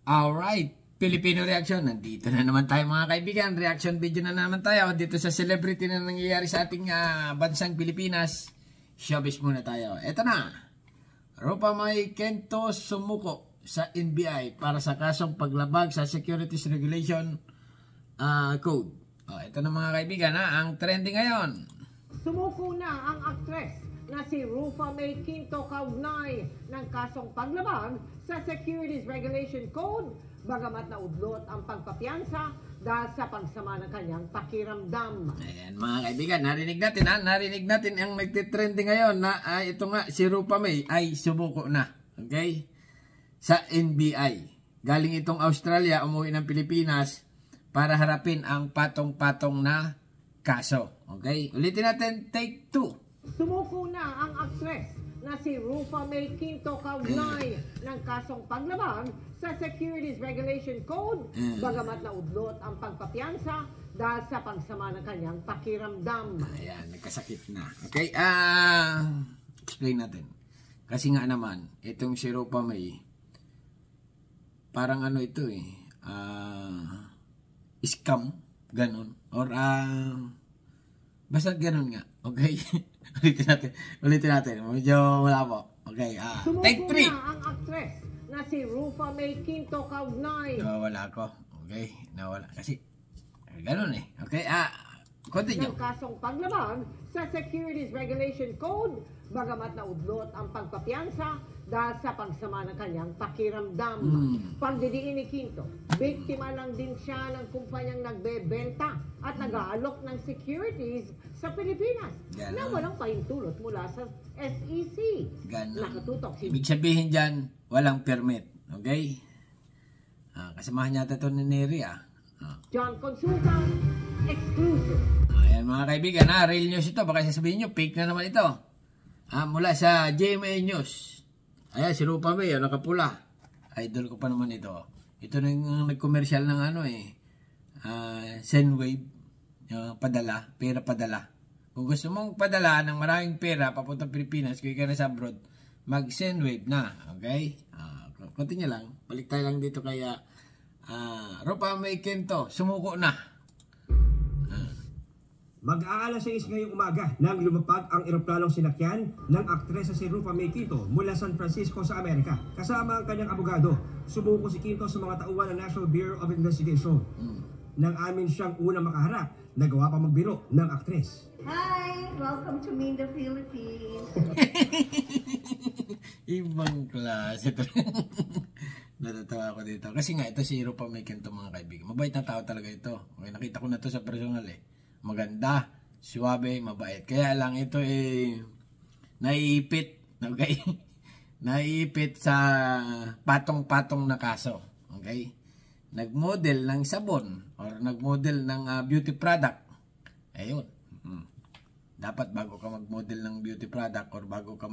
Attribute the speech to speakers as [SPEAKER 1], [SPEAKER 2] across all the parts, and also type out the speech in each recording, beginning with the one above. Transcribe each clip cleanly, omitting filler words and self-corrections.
[SPEAKER 1] Alright, Filipino reaction. Nandito na naman tayo mga kaibigan. Reaction video na naman tayo dito sa celebrity na nangyayari sa ating bansang Pilipinas. Showbiz muna tayo. Eto na. Rupa May Kento sumuko sa NBI para sa kasong paglabag sa Securities Regulation Code. Ito na mga kaibigan ang trending ngayon. Sumuko na ang aktres na si Rupa May Kento kaugnay ng kasong paglabag sa Securities Regulation Code, bagamat naudlot ang pagpapiyansa dahil sa pagsama ng kanyang pakiramdam. Ayan mga kaibigan, narinig natin ang nagtitrending ngayon na ito nga si Rupa May ay sumuko na, okay? Sa NBI. Galing itong Australia, umuwi ng Pilipinas para harapin ang patong-patong na kaso. Okay? Ulitin natin, take 2. Sumuko na ang aktres na si Rupa May Kento kaugnay ng kasong paglabag sa Securities Regulation Code, bagamat naudlot ang pagpapiyansa dahil sa pagsama ng kanyang pakiramdam. Ayan, nagkasakit na. Okay, explain natin. Kasi nga naman, itong si Rupa May, parang ano ito scam, ganun. Or, basta ganun nga. Okay? Ulitin natin. Medyo wala po. Okay. Take 3. Sumuko na ang aktres na si Rupa May Kento kaugnay. Nawala ko. Okay. Nawala. Kasi, ganun Okay. Continue. Ng kasong paglabag sa Securities Regulation Code, bagamat naudlot ang pagpapiyansa dahil sa pagsama ng kanyang pakiramdam. Pagdidiin ni Kento, biktima lang din siya ng kumpanyang nagbebenta at nag-aalok ng securities sa Pilipinas na walang pahintulot mula sa SEC. Nakatutok si... Ibig sabihin dyan, walang permit. Okay? Kasamahan yata ito ni Neri John Consulta, exclusive. Ayan mga kaibigan, real news ito. Baka sasabihin nyo, fake na naman ito. Mula sa GMA News. Ayan, si Rupa May, nakapula. Idol ko pa naman ito. Ito na yung nag-commercial ng Sendwave. Padala, pera padala. Kung gusto mong padala ng maraming pera papuntang Pilipinas, kung ka na sa abroad, mag-Sendwave na. Okay? Continue lang. Balik tayo lang dito kaya Rupa May Kento, sumuko na.
[SPEAKER 2] Mag-aalas 6 ngayong umaga nang lumapag ang eroplanong sinakyan ng aktres si Rupa May Kento mula San Francisco sa Amerika. Kasama ang kanyang abogado, sumuko si Kento sa mga tauhan ng National Bureau of Investigation. Nang amin siyang unang makaharap, nagawa pa magbiro ng aktres.
[SPEAKER 3] Hi! Welcome to me in the Philippines.
[SPEAKER 1] Ibang klase ito. Natatawa ako dito. Kasi nga, ito si Rupa May Kento mga kaibigan. Mabait na tao talaga ito. Okay, nakita ko na ito sa personal Maganda, suwabe, mabait. Kaya lang ito naiipit. Okay? Naiipit sa patong-patong na kaso. Okay? Nag-model ng sabon or nag-model ng beauty product. Ayun. Dapat bago ka mag-model ng beauty product or bago ka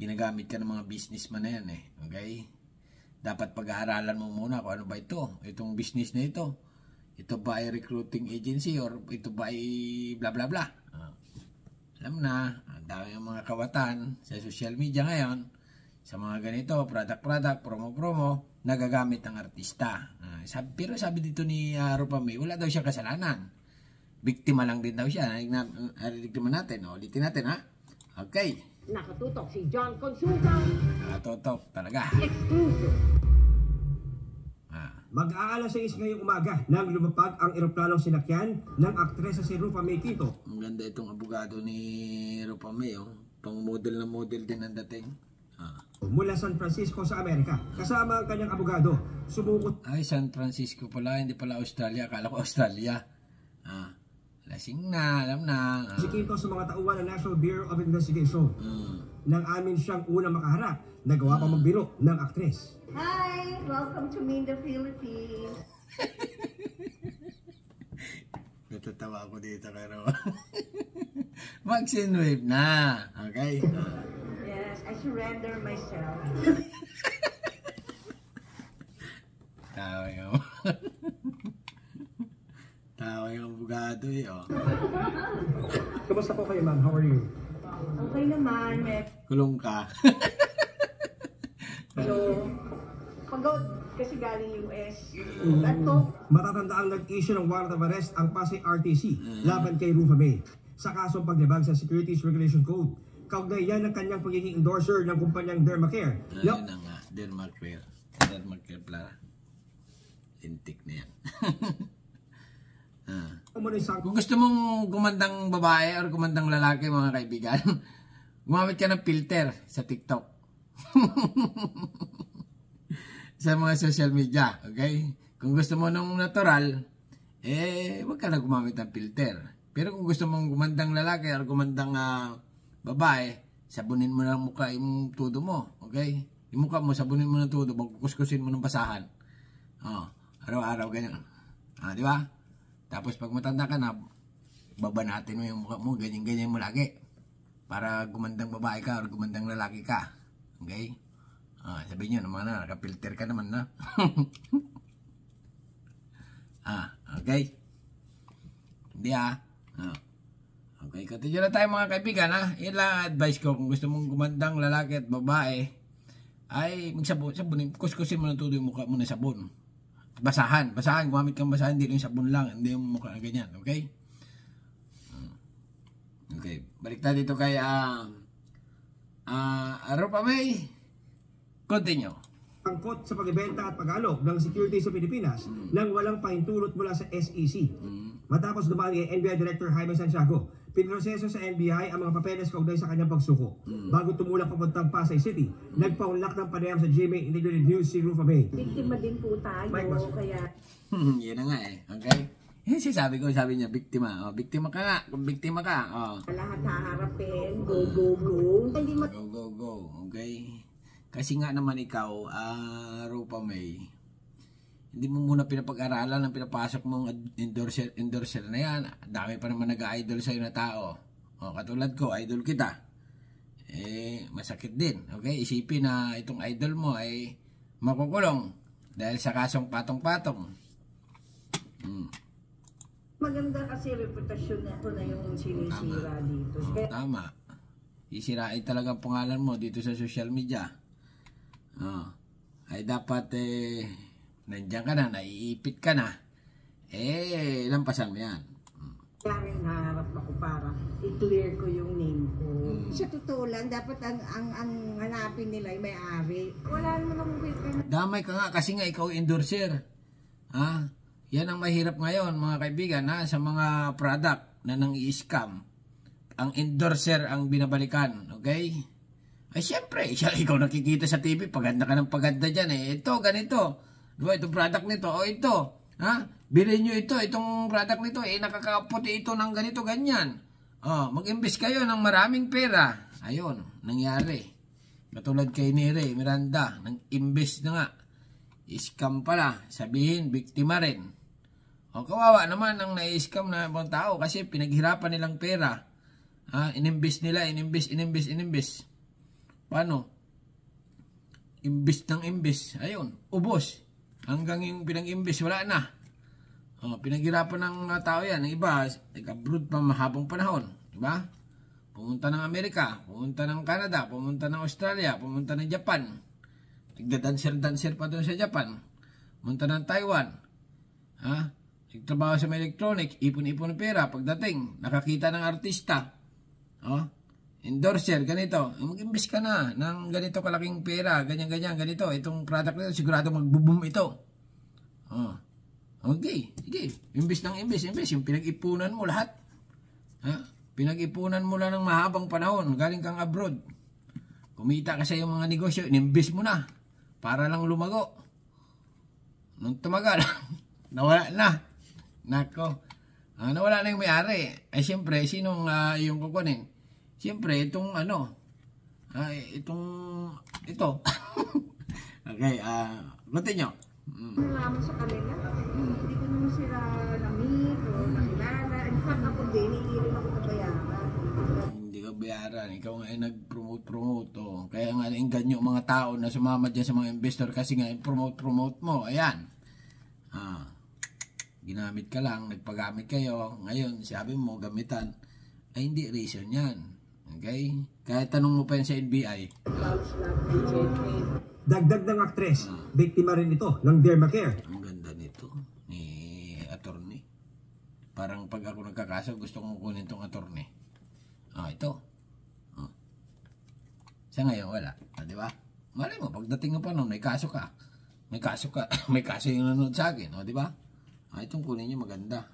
[SPEAKER 1] ginagamit ka ng mga businessman na yan Okay? Dapat pag-aaralan mo muna kung ano ba ito. Itong business na ito. Ito ba ay recruiting agency or ito ba ay bla bla bla. Alam na, ang dami ng mga kawatan sa social media ngayon, sa mga ganito, product, promo, nagagamit ng artista. Pero sabi dito ni Rupa May, wala daw siya kasalanan. Biktima lang din daw siya. Narinig naman natin. Ulitin natin Okay.
[SPEAKER 3] Nakatutok si John Consulta.
[SPEAKER 1] Nakatutok talaga.
[SPEAKER 3] Exclusive.
[SPEAKER 2] Mag-aalas 6 ngayong umaga nang lumapag ang eroplanong sinakyan ng aktres si Rupa May Kento.
[SPEAKER 1] Ang ganda itong abogado ni Rupa May. Pang model na model din ang dating.
[SPEAKER 2] Mula San Francisco sa Amerika. Kasama ang kanyang abogado, sumuko...
[SPEAKER 1] Ay, San Francisco pala, hindi pala Australia. Akala ko Australia. Lasing na, alam na.
[SPEAKER 2] Si Kento sa mga tauhan ng National Bureau of Investigation. Nang amin siyang unang makaharap, nagawa pa magbiro ng aktres.
[SPEAKER 3] Hi! Welcome to me in the Philippines.
[SPEAKER 1] Natatawa ako dito pero mag-Sendwave na. Okay?
[SPEAKER 3] Yes, I surrender myself.
[SPEAKER 1] Tawa yung abogado
[SPEAKER 2] Kamusta po kayo, ma'am? How are you?
[SPEAKER 3] Okay naman.
[SPEAKER 1] Kulong ka.
[SPEAKER 3] So, pagod. kasi galing US. At to,
[SPEAKER 2] Matatandaang nag-issue ng warrant of arrest ang Pasay RTC laban kay Rufa May sa kasong paglabag sa Securities Regulation Code. Kaugnay yan ng kanyang pagiging endorser ng kumpanyang Dermacare.
[SPEAKER 1] Ayun na nga, Dermacare. Dermacare pala. Lintik na yan. Kung gusto mong gumandang babae or gumandang lalaki, mga kaibigan, gumamit ka ng filter sa TikTok. Sa mga social media, okay? Kung gusto mo ng natural, wag ka na gumamit ng filter. Pero kung gusto mong gumandang lalaki or gumandang babae, sabunin mo lang mukha yung tudo mo, okay? Yung mukha mo, sabunin mo ng tudo, magkukuskusin mo ng basahan. Araw-araw ganyan. Di ba? Tapos pag matanda ka na, babanatin mo yung mukha mo, ganyan-ganyan mo lagi. Para gumandang babae ka or gumandang lalaki ka. Okay? Sabihin nyo naman na, nakapilter ka naman na. Okay? Hindi Okay, continue na tayo mga kaibigan Yan lang advice ko. Kung gusto mong gumandang lalaki at babae, ay sabunin, kuskusin mo ng tuloy yung mukha mo na sabon. Basahan, gumamit kang basahan, hindi yung sabon lang, hindi yung mukha na ganyan, okay? Okay, balik tayo dito kay Rufa May. Continue.
[SPEAKER 2] Angkot sa pagbebenta at pag-alok ng securities sa Pilipinas nang walang pahintulot mula sa SEC. Matapos dumaan kay NBI Director Jaime Santiago, pinroseso sa NBI ang mga papeles kaugnay sa kanyang pagsuko. Bago tumulak papuntang Pasay City, nagpaunlak ng panayam sa GMA Integrated News si Rufa May.
[SPEAKER 3] biktima din po tayo, kaya
[SPEAKER 1] Yan na nga okay? Sabi niya, biktima. Biktima ka nga. Kung biktima ka,
[SPEAKER 3] lahat haharapin, go, go, go. Hindi
[SPEAKER 1] Go. Okay? Kasi nga naman ikaw, Rufa May, hindi mo muna pinapag-aralan ang pinapasok mong endorser na yan. Dami pa naman nag-idol sa'yo na tao. Katulad ko, idol kita. Masakit din. Okay? Isipin na itong idol mo ay makukulong dahil sa kasong patong-patong.
[SPEAKER 3] maganda kasi reputasyon nito na yung sinisira dito.
[SPEAKER 1] Tama. Isirain talaga ang pangalan mo dito sa social media. Ay dapat nandiyan ka na, naiipit ka na. Lampasan mo yan.
[SPEAKER 3] Kaya rin naharap ako para i-clear ko yung name ko. Sa totoo lang, dapat ang hanapin nila ay may-ari. Wala naman akong wait.
[SPEAKER 1] Damay ka nga kasi nga ikaw endorser. Yan ang mahirap ngayon mga kaibigan sa mga product na nang i-scam. Ang endorser ang binabalikan. Okay? Ay syempre, ikaw nakikita sa TV, paganda ka ng paganda dyan Ito, ganito. Diba, itong product nito, ito. Bilhin nyo ito, itong product nito, nakakaputi ito ng ganito, ganyan. Mag-invest kayo ng maraming pera. Ayun, nangyari. Katulad kay Nere, Miranda, nang-invest na nga. Scam pala, sabihin, biktima rin. Kawawa naman ang na-scam na ibang tao kasi pinaghirapan nilang pera. Inimbest nila, inimbest. Paano? Imbis ng imbis. Ayun, ubos. Hanggang yung pinag-imbis, wala na. Pinaghirapan ng tao yan. Ang iba, nag-abroad pa mahabang panahon. Diba? Pumunta ng Amerika, pumunta ng Canada, pumunta ng Australia, pumunta ng Japan. Nagda-dancer pa doon sa Japan. Pumunta ng Taiwan. Nagtrabaho sa may electronics, ipon-ipon ng pera. Pagdating, nakakita ng artista. Endorser, ganito. Mag-imbis ka na ng ganito kalaking pera, ganyan, ganito. Itong product nito, sigurado magbo-boom ito. Okay, sige. Imbis ng imbis. Yung pinag-ipunan mo lahat. Pinag-ipunan mo lang ng mahabang panahon. Galing kang abroad. Kumita ka sa iyong mga negosyo, inimbis mo na. Para lang lumago. Nung tumagal, nawala na. Nako. Nawala na yung may-ari. Ay, siyempre, sinong yung kukunin? Siyempre, ito. Okay, continue.
[SPEAKER 3] Nalaman sa kanila, hindi ko naman sila na-meet o nakilala. In fact, ako din, hindi rin ako nabayaran.
[SPEAKER 1] Hindi ka bayaran. Ikaw nga ay nag-promote. Kaya nga nainganyo mga tao na sumama dyan sa mga investor kasi nga promote mo. Ayan. Ginamit ka lang, nagpagamit kayo. Ngayon, sabi mo, gamitan. Ay, hindi reason yan. Okay? Kahit tanong mo pa yan sa NBI.
[SPEAKER 2] Dagdag ng aktres, biktima rin ito ng dermacare.
[SPEAKER 1] Ang ganda nito ni attorney. Parang pag ako nagkakaso, gusto kong kunin tong attorney. Ito. Sa ngayon, wala. Di ba? Malay mo, pagdating ng panahon, may kaso ka. May kaso ka. May kaso yung nanonood sa akin. Di ba? Itong kunin nyo maganda.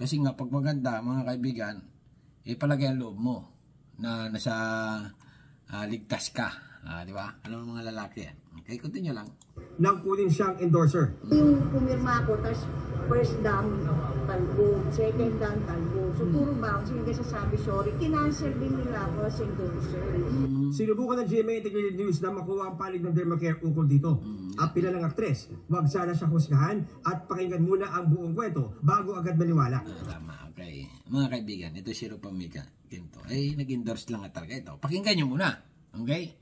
[SPEAKER 1] Kasi nga, pag maganda, mga kaibigan, palagay ang loob mo na nasa ligtas ka. Di ba? Alam mo mga lalaki yan. Okay, continue lang.
[SPEAKER 2] Nang kunin siyang endorser.
[SPEAKER 3] Yung pumirma ako, tapos first down, talbog, second down, talbog. So, puro bounce, hindi sasabi sorry. Kinancel din nila ako as endorser.
[SPEAKER 2] Sinubukan ng GMA Integrated News na makuha ang panig ng dermacare ukol dito. Apila ng aktres, wag sana siya husgahan at pakinggan muna ang buong kwento bago agad maniwala.
[SPEAKER 1] Tama, okay. Mga kaibigan, ito si Rupa Mika Quinto. Nag-endorse lang talaga ito. Pakinggan nyo muna. Okay?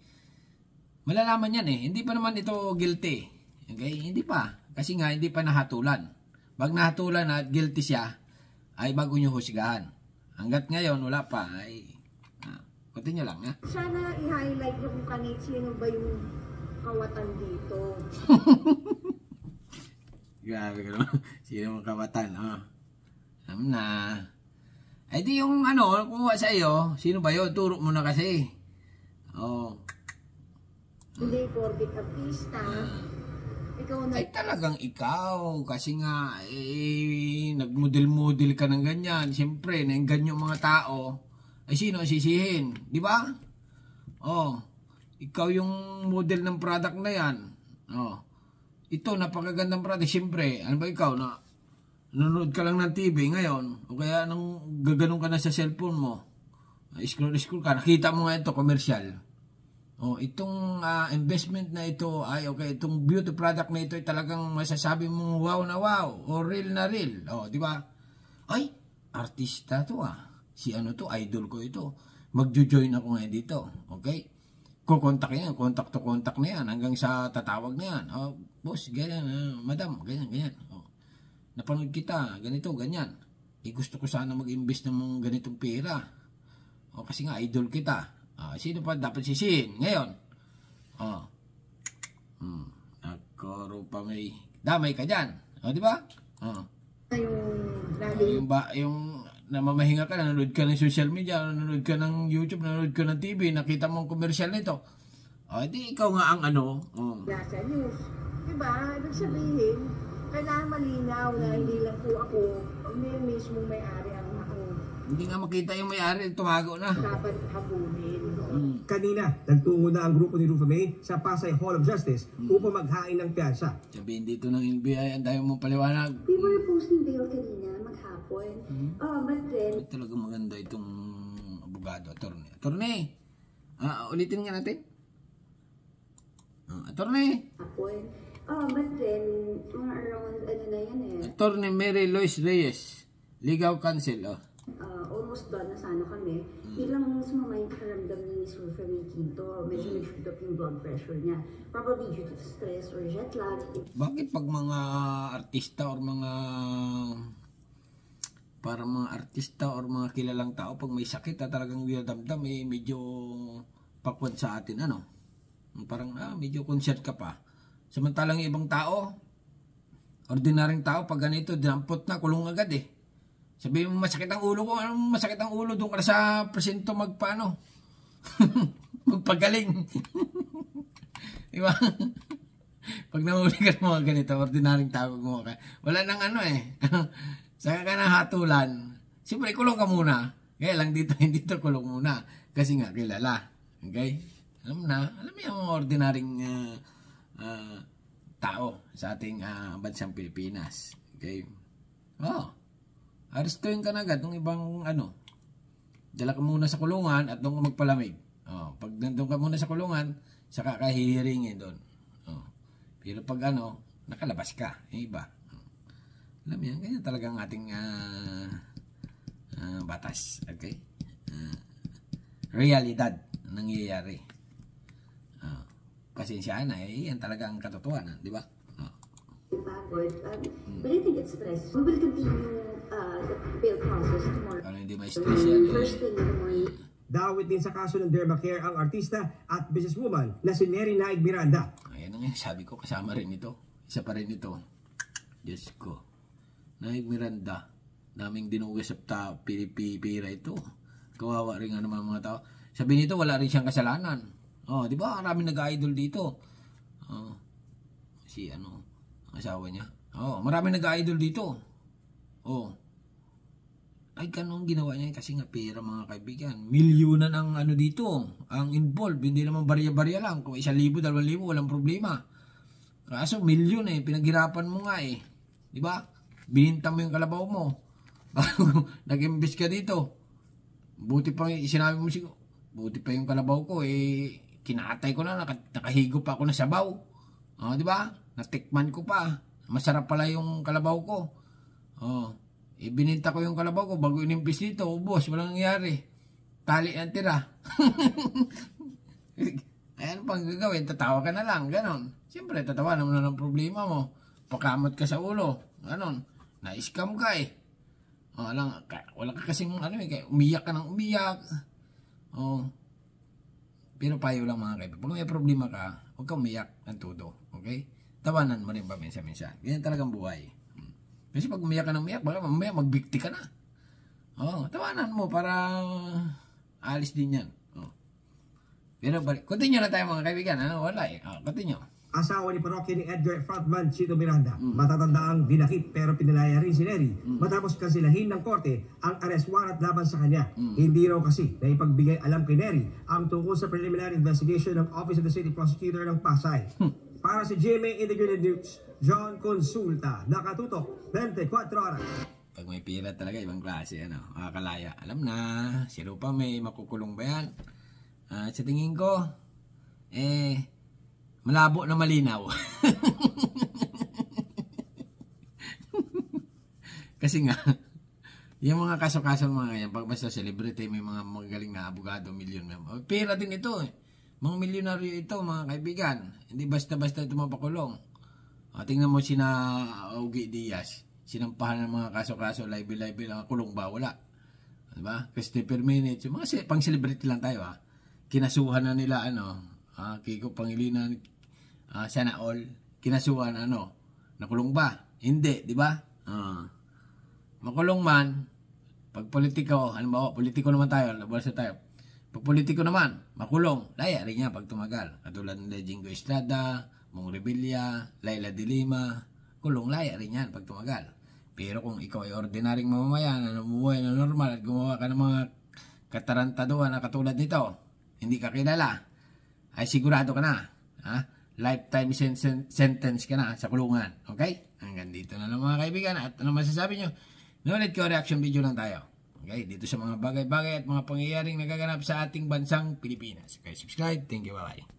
[SPEAKER 1] Malalaman yan Hindi pa naman ito guilty. Okay? Hindi pa. Kasi nga, hindi pa nahatulan. Pag nahatulan at guilty siya, ay bago nyo husgahan. Hanggat ngayon, wala pa. Continue lang, ha?
[SPEAKER 3] Sana i-highlight nyo kung kanit sino ba yung kawatan dito.
[SPEAKER 1] Grabe ka naman. Sino mong kawatan, Alam na. Di yung kumuha sa iyo, sino ba yun? Turo mo na kasi.
[SPEAKER 3] Hindi porket artista. Ikaw na.
[SPEAKER 1] Talagang ikaw. Kasi nga, nagmodel-model ka ng ganyan. Siyempre, nainggan yung mga tao. Sino ang sisihin? Di ba? Ikaw yung model ng product na yan. Ito, napakagandang product. Siyempre, ano ba ikaw na nanonood ka lang ng TV ngayon? O kaya nang gaganon ka na sa cellphone mo. Scroll ka. Nakita mo nga ito, commercial. Itong investment na ito ay okay, itong beauty product na ito ay talagang masasabi mong wow na wow o real na real. Di ba? Ay, artista to Si to, idol ko ito. Magjo-join ako ngayon dito. Okay? Kukontak yan, contact to contact na yan hanggang sa tatawag na yan. Boss, ganyan, madam, ganyan. Napanood kita, ganito, ganyan. Gusto ko sana mag-invest ng ganitong pera. Kasi nga idol kita. Sino pa dapat sisihin ngayon? Ako, Rupa May. Damay ka dyan. Di ba? Yung namamahinga ka, nanonood ka ng social media, nanonood ka ng YouTube, nanonood ka ng TV, nakita mo ang commercial nito. Di ikaw nga ang
[SPEAKER 3] Nasa news. Diba? Ibig sabihin, kailangan malinaw na hindi lang po ako, hindi mismo may-ari ang
[SPEAKER 1] hindi nga makita yung may-ari, tumago na.
[SPEAKER 3] dapat habunin.
[SPEAKER 2] Kanina, nagtungo na ang grupo ni Rufa May sa Pasay Hall of Justice upang maghain ng piyansa.
[SPEAKER 1] Sabihin dito ng NBI, ang dahil mong paliwanag.
[SPEAKER 4] We were posting bail kanina, maghapon. But then,
[SPEAKER 1] Talagang maganda itong abogado, attorney. Attorney! Ulitin nga natin. Attorney!
[SPEAKER 4] hapon. But then, mga around, na yan
[SPEAKER 1] Attorney Mary Lois Reyes. Legal Counsel,
[SPEAKER 4] almost done na sana kami. Biglang sumama yung pakiramdam ni Miss Rufa May Quinto. Medyo nag-shoot up yung blood pressure niya. Probably due to stress or jet lag.
[SPEAKER 1] Bakit pag mga artista or mga mga kilalang tao, pag may sakit talagang dinadamdam, medyo pakwan sa atin, parang medyo concert ka pa. Samantalang ibang tao, ordinaryong tao, pag ganito, dinampot na, kulong agad Sabihin mo, masakit ang ulo ko. Anong masakit ang ulo? Doon ka na sa presinto magpagaling. Diba? Pag nahuli ka ng mga ganito, ordinaryong tao mo ka. Wala nang Saka ka na hatulan. Siyempre, kulong ka muna. Kaya lang dito kulong muna. Kasi nga, kilala. Okay? Alam mo yung ordinaryong tao sa ating bansang Pilipinas. Okay? Aristuin ka na agad ng ibang dala ka muna sa kulungan at doon ka magpalamig. Pag nandun ka muna sa kulungan, saka ka hihiringin doon. Pero pag nakalabas ka, yung iba. Alam mo yan, ganyan talaga ang ating batas. Okay? Realidad nangyayari. Pasensyaan yan talaga ang katotohanan, di ba?
[SPEAKER 4] Pagod. But I think it's stress. We will continue the bail process tomorrow.
[SPEAKER 1] Hindi may stress yan.
[SPEAKER 4] First thing in the morning.
[SPEAKER 2] Dawit din sa kaso ng Dermacare ang artista at businesswoman na si Neri Naig Miranda.
[SPEAKER 1] Ayan na nga, sabi ko, kasama rin ito. Isa pa rin ito. Diyos ko. Naig Miranda. Daming dinugas sa pira ito. Kawawa rin nga naman mga tao. Sabi nito, wala rin siyang kasalanan. Oh, di ba? Maraming nag-idol dito. Oh, si ano, ang asawa niya. Oh, maraming nag-idol dito. Oh. Ay, ganun ginawa niya kasi nga pera mga kaibigan. Milyunan ang ano dito, ang involved. Hindi naman barya-barya lang. Kung 1,000, 2,000, walang problema. Kaso milyon pinaghirapan mo nga Di ba? Bininta mo yung kalabaw mo. Bago nag-imbes ka dito. Buti pa sinabi mo siguro. Buti pa yung kalabaw ko kinatay ko na, nakahigo pa ako na sabaw. Oh, di ba? Natikman ko pa. Masarap pala yung kalabaw ko. Oh, bininta ko yung kalabaw ko bago inimbis dito. Ubos, walang nangyari. Tali ang tira. Ayan pang gagawin, tatawa ka na lang, ganon. Siyempre, tatawa naman na ng problema mo. Pakamot ka sa ulo, ganon. Na-scam ka Oh, wala ka kasing umiyak ka ng umiyak. Oh. Pero payo lang mga kaibigan. Pag may problema ka, huwag kang umiyak ng todo. Okay? Tawanan mo rin ba minsan-minsan. Ganyan talagang buhay. Kasi pag umiyak ka ng umiyak, baka mamaya magbikti ka na. Oh, tawanan mo para alis din yan. Oh. Pero continue na tayo mga kaibigan. Wala continue.
[SPEAKER 2] Asawa ni parokya ni Edgar frontman Chito Miranda. Matatanda ang dinakip pero pinalaya rin si Neri matapos kansilahin ng korte ang arrest warrant laban sa kanya. Hindi raw kasi na ipagbigay alam kay Neri ang tungkol sa preliminary investigation ng Office of the City Prosecutor ng Pasay. Para sa GMA Integrated News, John Consulta, nakatutok 24 oras.
[SPEAKER 1] Pag may pira talaga, ibang klase, makakalaya. Alam na, si Rupa may makukulong ba yan? Sa tingin ko, malabo na malinaw. Kasi nga, yung mga kaso-kaso mga yan, pag basta celebrity, may mga magaling na abogado, milyon. Pera din ito Mga milyonaryo ito, mga kaibigan. Hindi basta-basta ito mapakulong. Tingnan mo sina Augie Diaz. Sinampahan ng mga kaso-kaso, live, kulong ba? Wala. Diba? Christopher Minute. Yung mga pang-celebrity lang tayo Kinasuhan na nila, Kiko Pangilinan, sana all, kinasuhan, nakulong ba? Hindi, di ba? Makulong man, pag politiko, halimbawa, politiko naman tayo, labalasa tayo. Pag politiko naman, makulong, laya rin niya pag tumagal. Katulad ng Jingo Estrada, Mong Revilla, Laila de Lima, kulong, laya rin yan pag tumagal. Pero kung ikaw ay ordinaryong mamamayan, namumuhay na normal at gumawa ka ng mga katarantaduhan na katulad nito, hindi ka kilala, ay sigurado ka na. Lifetime sentence ka na sa kulungan. Okay? Hanggang dito na lang mga kaibigan. At ano masasabi nyo? Nulit ko, reaction video lang tayo. Okay? Dito sa mga bagay-bagay at mga pangyayaring nagaganap sa ating bansang Pilipinas. Okay? Subscribe. Thank you. Bye-bye.